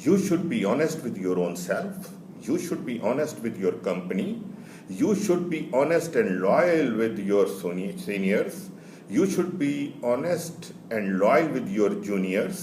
You should be honest with your own self. You should be honest with your company. You should be honest and loyal with your seniors. You should be honest and loyal with your juniors.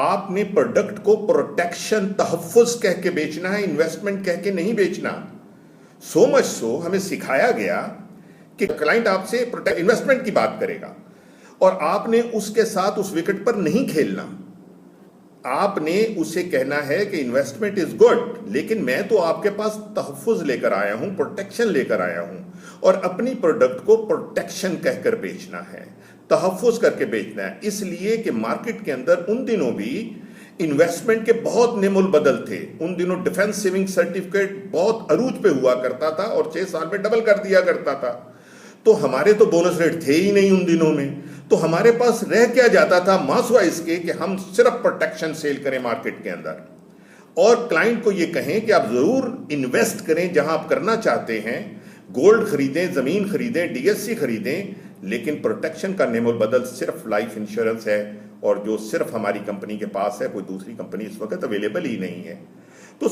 آپ نے product کو protection تحفظ کہہ کے بیچنا ہے، investment کہہ کے نہیں بیچنا. سو مچ سو ہمیں سکھایا گیا کہ کلائنٹ آپ سے انویسٹمنٹ کی بات کرے گا اور آپ نے اس کے ساتھ اس وکٹ پر نہیں کھیلنا. آپ نے اسے کہنا ہے کہ انویسٹمنٹ از گڈ، لیکن میں تو آپ کے پاس تحفظ لے کر آیا ہوں، پروٹیکشن لے کر آیا ہوں، اور اپنی پروڈکٹ کو پروٹیکشن کہہ کر بیچنا ہے، تحفظ کر کے بیچنا ہے. اس لیے کہ مارکیٹ کے اندر ان دنوں بھی انویسٹمنٹ کے بہت نیم البدل تھے. ان دنوں ڈیفنس سیونگ سرٹیفکیٹ بہت عروج پہ ہوا کرتا تھا اور 6 سال میں ڈبل کر دیا کرتا تھا. تو ہمارے تو بونس ریٹ تھے ہی نہیں ان دنوں میں، تو ہمارے پاس رہ کیا جاتا تھا ماسوا اس کے کہ ہم صرف پروٹیکشن سیل کریں مارکیٹ کے اندر، اور کلائنٹ کو یہ کہیں کہ آپ ضرور انویسٹ کریں جہاں آپ کرنا چاہتے ہیں، گولڈ خریدیں، زمین خریدیں، ڈی ایس سی خریدیں، لیکن پروٹیکشن کا نیم البدل صرف لائف انشورنس ہے، اور جو صرف ہماری کمپنی کے پاس ہے، کوئی دوسری کمپنی اس وقت اویلیبل ہی نہیں ہے. تو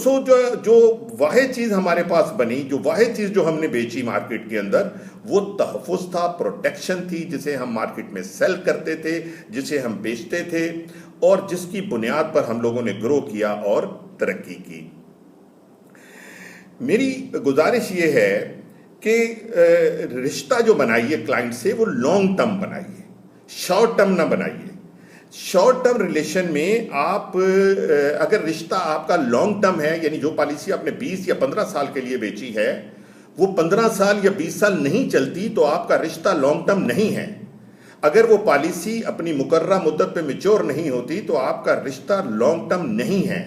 جو واحد چیز ہمارے پاس بنی، جو واحد چیز جو ہم نے بیچی مارکیٹ کے اندر، وہ تحفظ تھا، پروٹیکشن تھی، جسے ہم مارکیٹ میں سیل کرتے تھے، جسے ہم بیچتے تھے، اور جس کی بنیاد پر ہم لوگوں نے گرو کیا اور ترقی کی. میری گزارش یہ ہے کہ رشتہ جو بنائیے کلائنٹ سے وہ لانگ ٹرم بنائیے، شارٹ ٹرم نہ بنائیے. شارٹ ٹرم ریلیشن میں آپ اگر رشتہ آپ کا لانگ ٹرم ہے، یعنی جو پالیسی آپ نے 20 یا 15 سال کے لیے بیچی ہے وہ 15 سال یا 20 سال نہیں چلتی، تو آپ کا رشتہ لانگ ٹرم نہیں ہے. اگر وہ پالیسی اپنی مقررہ مدت پہ میچور نہیں ہوتی تو آپ کا رشتہ لانگ ٹرم نہیں ہے.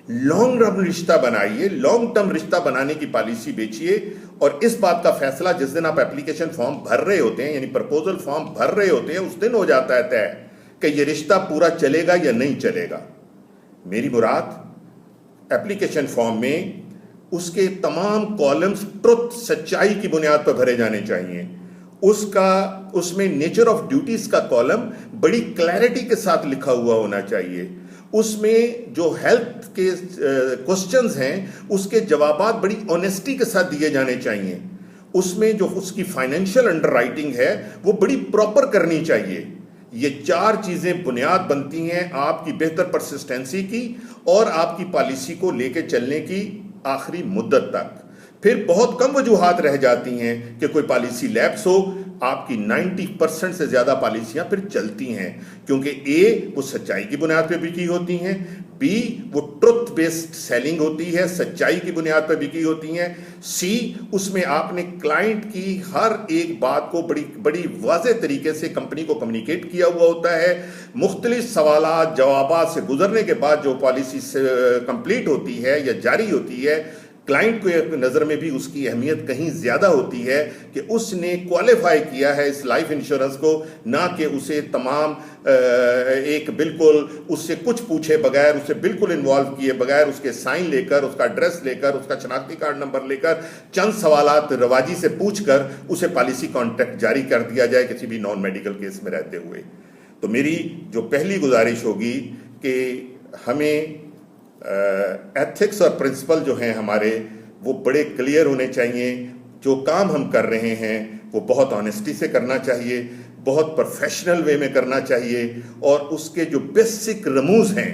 لانگ ٹرم رشتہ بنائیے، لانگ ٹرم رشتہ بنانے کی پالیسی بیچیے. اور اس بات کا فیصلہ جس دن آپ اپلیکیشن فارم بھر رہے ہوتے ہیں، یعنی پرپوزل فارم بھر رہے ہوتے ہیں، اس دن ہو جاتا ہے طے کہ یہ رشتہ پورا چلے گا یا نہیں چلے گا. میری مراد اپلیکیشن فارم میں اس کے تمام کالمز ٹروتھ، سچائی کی بنیاد پر بھرے جانے چاہیے. اس میں نیچر آف ڈیوٹیز کا کالم بڑی کلیئرٹی کے ساتھ لکھا ہوا ہونا چاہیے. اس میں جو ہیلتھ کے کوسچنز ہیں اس کے جوابات بڑی آنیسٹی کے ساتھ دیے جانے چاہیے. اس میں جو اس کی فائنینشیل انڈر رائٹنگ ہے وہ بڑی پراپر کرنی چاہیے. یہ 4 چیزیں بنیاد بنتی ہیں آپ کی بہتر پرسسٹنسی کی اور آپ کی پالیسی کو لے کے چلنے کی آخری مدت تک. پھر بہت کم وجوہات رہ جاتی ہیں کہ کوئی پالیسی لیپس ہو. آپ کی 90% سے زیادہ پالیسیاں پھر چلتی ہیں، کیونکہ A وہ سچائی کی بنیاد پہ بکی ہوتی ہیں، B وہ ٹروتھ بیسڈ سیلنگ ہوتی ہے، سچائی کی بنیاد پہ بکی ہوتی ہیں، C اس میں آپ نے کلائنٹ کی ہر ایک بات کو بڑی واضح طریقے سے کمپنی کو کمیونیکیٹ کیا ہوا ہوتا ہے. مختلف سوالات جوابات سے گزرنے کے بعد جو پالیسی کمپلیٹ ہوتی ہے یا جاری ہوتی ہے، کلائنٹ کو نظر میں بھی اس کی اہمیت کہیں زیادہ ہوتی ہے کہ اس نے کوالیفائی کیا ہے اس لائف انشورنس کو، نہ کہ اسے تمام ایک بالکل اس سے کچھ پوچھے بغیر، اسے بالکل انوالو کیے بغیر، اس کے سائن لے کر، اس کا ایڈریس لے کر، اس کا شناختی کارڈ نمبر لے کر، چند سوالات رواجی سے پوچھ کر اسے پالیسی کانٹریکٹ جاری کر دیا جائے کسی بھی نان میڈیکل کیس میں رہتے ہوئے. تو میری جو پہلی گزارش ہوگی کہ ہمیں ایتھکس اور پرنسپل جو ہیں ہمارے وہ بڑے کلیئر ہونے چاہیے. جو کام ہم کر رہے ہیں وہ بہت آنیسٹی سے کرنا چاہیے، بہت پروفیشنل وے میں کرنا چاہیے، اور اس کے جو بیسک رموز ہیں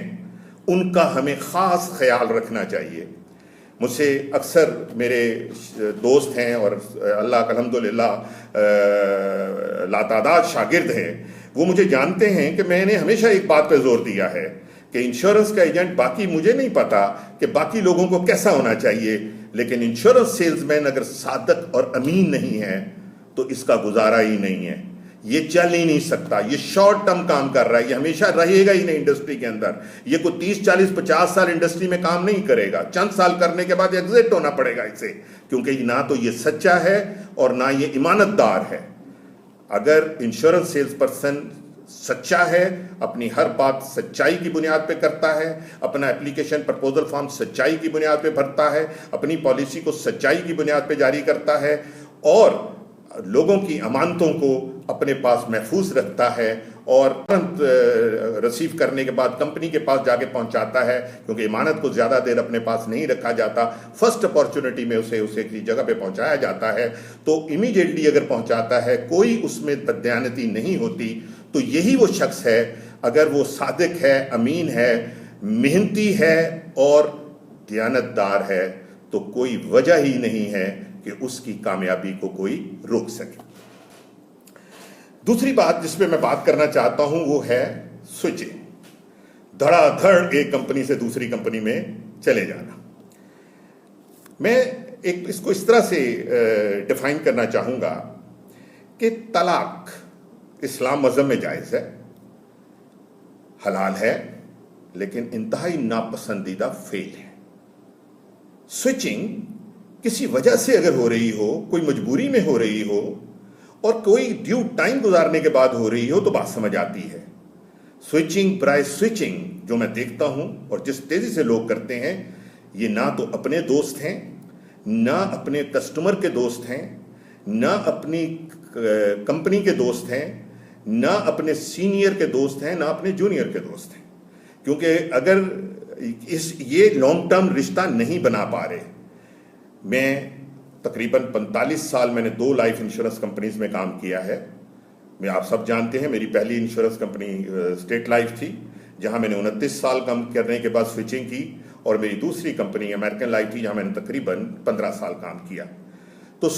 ان کا ہمیں خاص خیال رکھنا چاہیے. مجھ سے اکثر میرے دوست ہیں اور اللہ کا الحمدللہ لاتعداد شاگرد ہیں، وہ مجھے جانتے ہیں کہ میں نے ہمیشہ ایک بات پہ زور دیا ہے کہ انشورنس کا ایجنٹ، باقی مجھے نہیں پتا کہ باقی لوگوں کو کیسا ہونا چاہیے، لیکن انشورنس سیلز مین اگر صادق اور امین نہیں ہے تو اس کا گزارا ہی نہیں ہے. یہ چل ہی نہیں سکتا. یہ شارٹ ٹرم کام کر رہا ہے، یہ ہمیشہ رہے گا ہی نہیں انڈسٹری کے اندر. یہ کوئی 30 40 50 سال انڈسٹری میں کام نہیں کرے گا. چند سال کرنے کے بعد ایگزٹ ہونا پڑے گا اسے، کیونکہ نہ تو یہ سچا ہے اور نہ یہ امانت دار ہے. اگر انشورنس سیلز پرسن سچا ہے، اپنی ہر بات سچائی کی بنیاد پہ کرتا ہے، اپنا اپلیکیشن پرپوزل فارم سچائی کی بنیاد پہ بھرتا ہے، اپنی پالیسی کو سچائی کی بنیاد پہ جاری کرتا ہے، اور لوگوں کی امانتوں کو اپنے پاس محفوظ رکھتا ہے، اور ریسیو کرنے کے بعد کمپنی کے پاس جا کے پہنچاتا ہے، کیونکہ امانت کو زیادہ دیر اپنے پاس نہیں رکھا جاتا. فرسٹ اپارچونٹی میں اسے کسی جگہ پہ پہنچایا جاتا ہے، تو امیڈیٹلی اگر پہنچاتا ہے، کوئی اس میں بددیانتی نہیں ہوتی، تو یہی وہ شخص ہے اگر وہ صادق ہے, امین ہے, محنتی ہے اور دیانتدار ہے تو کوئی وجہ ہی نہیں ہے کہ اس کی کامیابی کو کوئی روک سکے. دوسری بات جس پہ میں بات کرنا چاہتا ہوں وہ ہے سوئچنگ. دھڑا دھڑ ایک کمپنی سے دوسری کمپنی میں چلے جانا. میں اس کو اس طرح سے ڈیفائن کرنا چاہوں گا کہ طلاق اسلام مذہب میں جائز ہے, حلال ہے, لیکن انتہائی ناپسندیدہ فعل ہے. سوئچنگ کسی وجہ سے اگر ہو رہی ہو, کوئی مجبوری میں ہو رہی ہو اور کوئی ڈیو ٹائم گزارنے کے بعد ہو رہی ہو تو بات سمجھ آتی ہے. سوئچنگ برائے سوئچنگ جو میں دیکھتا ہوں اور جس تیزی سے لوگ کرتے ہیں, یہ نہ تو اپنے دوست ہیں, نہ اپنے کسٹمر کے دوست ہیں, نہ اپنی کمپنی کے دوست ہیں, نہ اپنے سینئر کے دوست ہیں, نہ اپنے جونیئر کے دوست ہیں. کیونکہ اگر یہ لانگ ٹرم رشتہ نہیں بنا پا رہے. میں تقریباً 45 سال میں نے 2 لائف انشورنس کمپنیز میں کام کیا ہے. میں آپ سب جانتے ہیں میری پہلی انشورنس کمپنی اسٹیٹ لائف تھی, جہاں میں نے 29 سال کام کرنے کے بعد سوئچنگ کی, اور میری دوسری کمپنی امریکن لائف تھی جہاں میں نے تقریباً 15 سال کام کیا. تو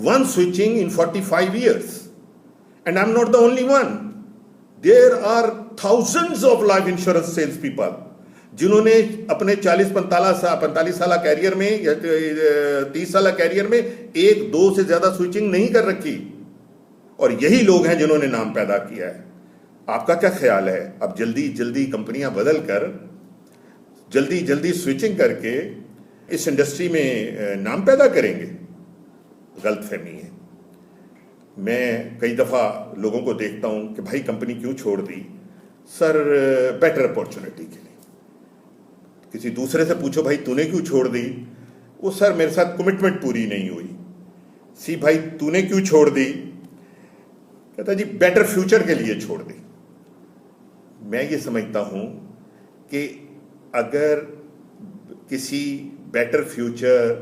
one switching in 45 years, and I'm not the only one. There are thousands of life insurance sales people جنہوں نے اپنے 45 سالہ کیریئر میں یا 30 سالہ کیریئر میں 1-2 سے زیادہ سوئچنگ نہیں کر رکھی, اور یہی لوگ ہیں جنہوں نے نام پیدا کیا ہے. آپ کا کیا خیال ہے, اب جلدی کمپنیاں بدل کر جلدی سوئچنگ کر کے اس انڈسٹری میں نام پیدا کریں گے؟ غلط فہمی ہے. میں کئی دفعہ لوگوں کو دیکھتا ہوں کہ بھائی کمپنی کیوں چھوڑ دی؟ سر بیٹر اپورچونٹی کے لیے. کسی دوسرے سے پوچھو بھائی تو نے کیوں چھوڑ دی؟ وہ سر میرے ساتھ کمٹمنٹ پوری نہیں ہوئی. سی بھائی تو نے کیوں چھوڑ دی؟ کہتا جی بیٹر فیوچر کے لیے چھوڑ دی. میں یہ سمجھتا ہوں کہ اگر کسی بیٹر فیوچر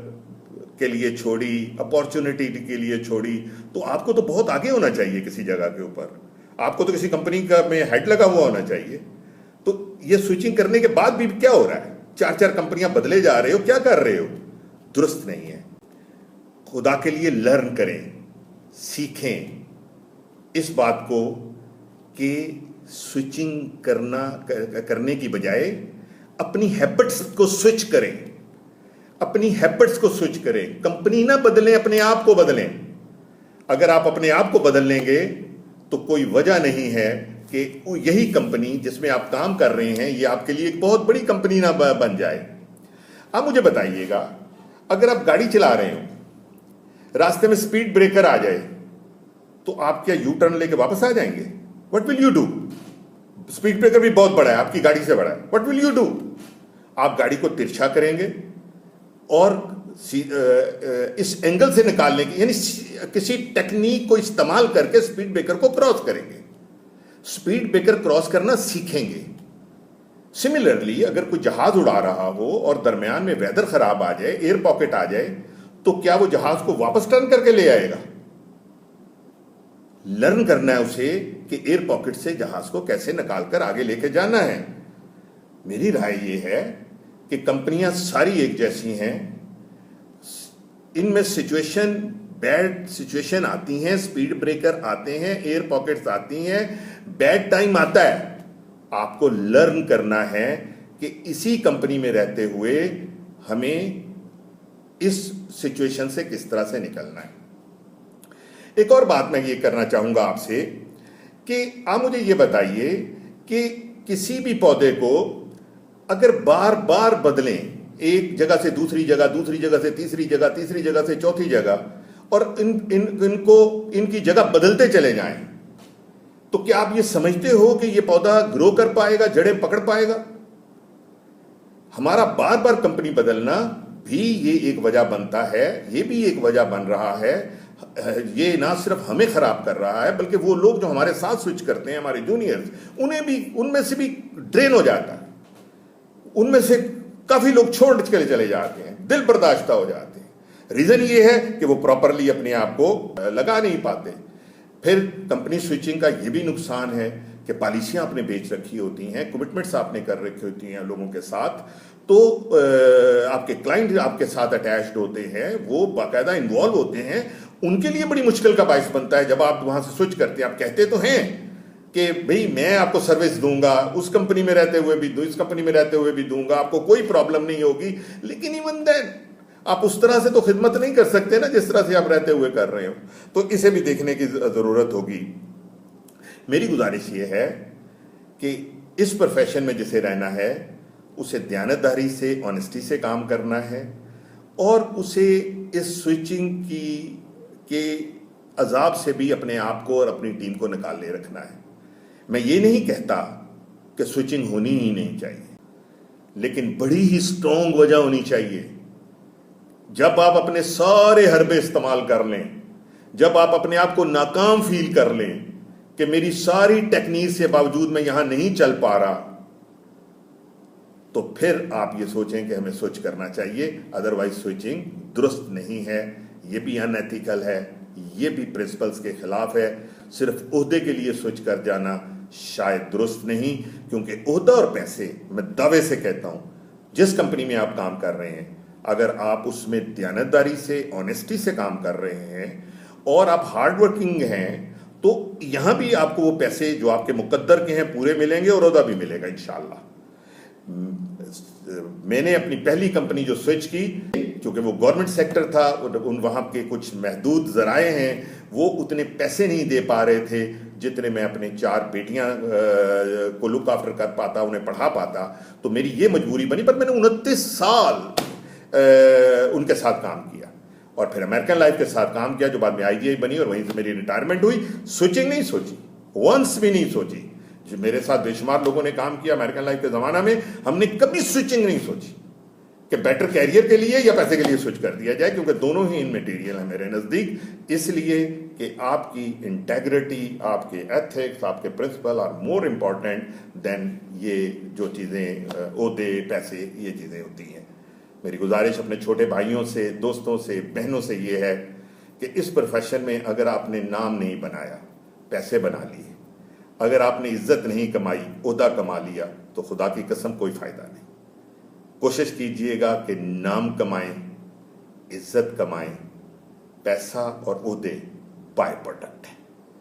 کے لیے چھوڑی, اپورچونٹی کے لیے چھوڑی, تو آپ کو تو بہت آگے ہونا چاہیے کسی جگہ کے اوپر. آپ کو تو کسی کمپنی کا میں ہیڈ لگا ہوا ہونا چاہیے. تو یہ سوئچنگ کرنے کے بعد بھی کیا ہو رہا ہے؟ 4 کمپنیاں بدلے جا رہے ہو, کیا کر رہے ہو؟ درست نہیں ہے. خدا کے لیے لرن کریں, سیکھیں اس بات کو کہ سوئچنگ کرنے کی بجائے اپنی ہیبٹس کو سوئچ کریں. اپنی ہیبٹس کو سوئچ کریں. کمپنی نہ بدلیں, اپنے آپ کو بدلیں. اگر آپ اپنے آپ کو بدل لیں گے تو کوئی وجہ نہیں ہے کہ یہی کمپنی جس میں آپ کام کر رہے ہیں یہ آپ کے لیے ایک بہت بڑی کمپنی نہ بن جائے. آپ مجھے بتائیے گا, اگر آپ گاڑی چلا رہے ہوں, راستے میں سپیڈ بریکر آ جائے تو آپ کیا یو ٹرن لے کے واپس آ جائیں گے؟ What will you do? Speed breaker بھی بہت بڑا ہے, آپ کی گاڑی سے بڑا ہے. What will you do? آپ گاڑی کو ترچھا کریں گے اور اس اینگل سے نکالنے کی, یعنی کسی ٹیکنیک کو استعمال کر کے سپیڈ بریکر کو کراس کریں گے. سپیڈ بریکر کراس کرنا سیکھیں گے. سملرلی اگر کوئی جہاز اڑا رہا ہو اور درمیان میں ویدر خراب آ جائے, ایئر پاکٹ آ جائے, تو کیا وہ جہاز کو واپس ٹرن کر کے لے آئے گا؟ لرن کرنا ہے اسے کہ ایئر پاکٹ سے جہاز کو کیسے نکال کر آگے لے کے جانا ہے. میری رائے یہ ہے کہ کمپنیاں ساری ایک جیسی ہیں. ان میں بیڈ سچویشن آتی ہیں, سپیڈ بریکر آتے ہیں, ایئر پاکٹس آتی ہیں, بیڈ ٹائم آتا ہے. آپ کو لرن کرنا ہے کہ اسی کمپنی میں رہتے ہوئے ہمیں اس سچویشن سے کس طرح سے نکلنا ہے. ایک اور بات میں یہ کرنا چاہوں گا آپ سے کہ آپ مجھے یہ بتائیے کہ کسی بھی پودے کو اگر بار بار بدلیں, ایک جگہ سے دوسری جگہ, دوسری جگہ سے تیسری جگہ, تیسری جگہ سے چوتھی جگہ, اور ان کی جگہ بدلتے چلے جائیں, تو کیا آپ یہ سمجھتے ہو کہ یہ پودا گرو کر پائے گا, جڑیں پکڑ پائے گا؟ ہمارا بار بار کمپنی بدلنا بھی یہ ایک وجہ بنتا ہے, یہ بھی ایک وجہ بن رہا ہے. یہ نہ صرف ہمیں خراب کر رہا ہے بلکہ وہ لوگ جو ہمارے ساتھ سوئچ کرتے ہیں, ہمارے جونیئرز, ان میں سے بھی ڈرین ہو جاتا ہے. ان میں سے کافی لوگ چھوڑ کے چلے جاتے ہیں, دل برداشتہ ہو جاتے ہیں. ریزن یہ ہے کہ وہ پراپرلی اپنے آپ کو لگا نہیں پاتے. پھر کمپنی سوئچنگ کا یہ بھی نقصان ہے کہ پالیسیاں آپ نے بیچ رکھی ہوتی ہیں, کمٹمنٹس آپ نے کر رکھی ہوتی ہیں لوگوں کے ساتھ, تو آپ کے کلائنٹ آپ کے ساتھ اٹیچڈ ہوتے ہیں, وہ باقاعدہ انوالو ہوتے ہیں, ان کے لیے بڑی مشکل کا باعث بنتا ہے جب آپ وہاں سے سوئچ کرتے ہیں. آپ کہتے تو ہیں کہ بھئی میں آپ کو سروس دوں گا, اس کمپنی میں رہتے ہوئے بھی دوں, اس کمپنی میں رہتے ہوئے بھی دوں گا, آپ کو کوئی پرابلم نہیں ہوگی, لیکن ایون دین آپ اس طرح سے تو خدمت نہیں کر سکتے نا جس طرح سے آپ رہتے ہوئے کر رہے ہو. تو اسے بھی دیکھنے کی ضرورت ہوگی. میری گزارش یہ ہے کہ اس پروفیشن میں جسے رہنا ہے اسے دیانتداری سے, آنیسٹی سے کام کرنا ہے, اور اسے اس سوئچنگ کے عذاب سے بھی اپنے آپ کو اور اپنی ٹیم کو نکالے رکھنا ہے. میں یہ نہیں کہتا کہ سوئچنگ ہونی ہی نہیں چاہیے, لیکن بڑی ہی سٹرونگ وجہ ہونی چاہیے. جب آپ اپنے سارے حربے استعمال کر لیں, جب آپ اپنے آپ کو ناکام فیل کر لیں کہ میری ساری ٹیکنیک سے باوجود میں یہاں نہیں چل پا رہا, تو پھر آپ یہ سوچیں کہ ہمیں سوئچ کرنا چاہیے. ادروائز سوئچنگ درست نہیں ہے, یہ بھی ان ایتھیکل ہے, یہ بھی پرنسپلز کے خلاف ہے. صرف عہدے کے لیے سوئچ کر جانا شاید درست نہیں, کیونکہ عہدہ اور پیسے, میں دعوے سے کہتا ہوں, جس کمپنی میں آپ کام کر رہے ہیں, اگر آپ اس میں دیانتداری سے, آنیسٹی سے کام کر رہے ہیں اور آپ ہارڈ ورکنگ ہیں, تو یہاں بھی آپ کو وہ پیسے جو آپ کے مقدر کے ہیں پورے ملیں گے, اور عہدہ بھی ملے گا انشاءاللہ. میں نے اپنی پہلی کمپنی جو سوئچ کی, کیونکہ وہ گورنمنٹ سیکٹر تھا, وہاں کے کچھ محدود ذرائع ہیں, وہ اتنے پیسے نہیں دے پا رہے تھے جتنے میں اپنے 4 بیٹیاں کو لک آفٹر کر پاتا, انہیں پڑھا پاتا. تو میری یہ مجبوری بنی, پر میں نے 29 سال ان کے ساتھ کام کیا, اور پھر امریکن لائف کے ساتھ کام کیا جو بعد میں IGI بنی, اور وہیں سے میری ریٹائرمنٹ ہوئی. سوئچنگ نہیں سوچی, ونس بھی نہیں سوچی. جو میرے ساتھ بے شمار لوگوں نے کام کیا امریکن لائف کے زمانہ میں, ہم نے کبھی سوئچنگ نہیں سوچی کہ بیٹر کیریئر کے لیے یا پیسے کے لیے سوئچ کر دیا جائے, کیونکہ دونوں ہی ان میٹیریل ہیں میرے نزدیک. اس لیے کہ آپ کی انٹیگریٹی, آپ کے ایتھکس, آپ کے پرنسپل آر مور امپورٹنٹ دین یہ جو چیزیں عہدے, پیسے, یہ چیزیں ہوتی ہیں. میری گزارش اپنے چھوٹے بھائیوں سے, دوستوں سے, بہنوں سے یہ ہے کہ اس پروفیشن میں اگر آپ نے نام نہیں بنایا, پیسے بنا لیے, اگر آپ نے عزت نہیں کمائی, عہدہ کما لیا, تو خدا کی قسم کوئی فائدہ نہیں. کوشش کیجئے گا کہ نام کمائیں, عزت کمائیں. پیسہ اور عہدے بائی پروڈکٹ ہے.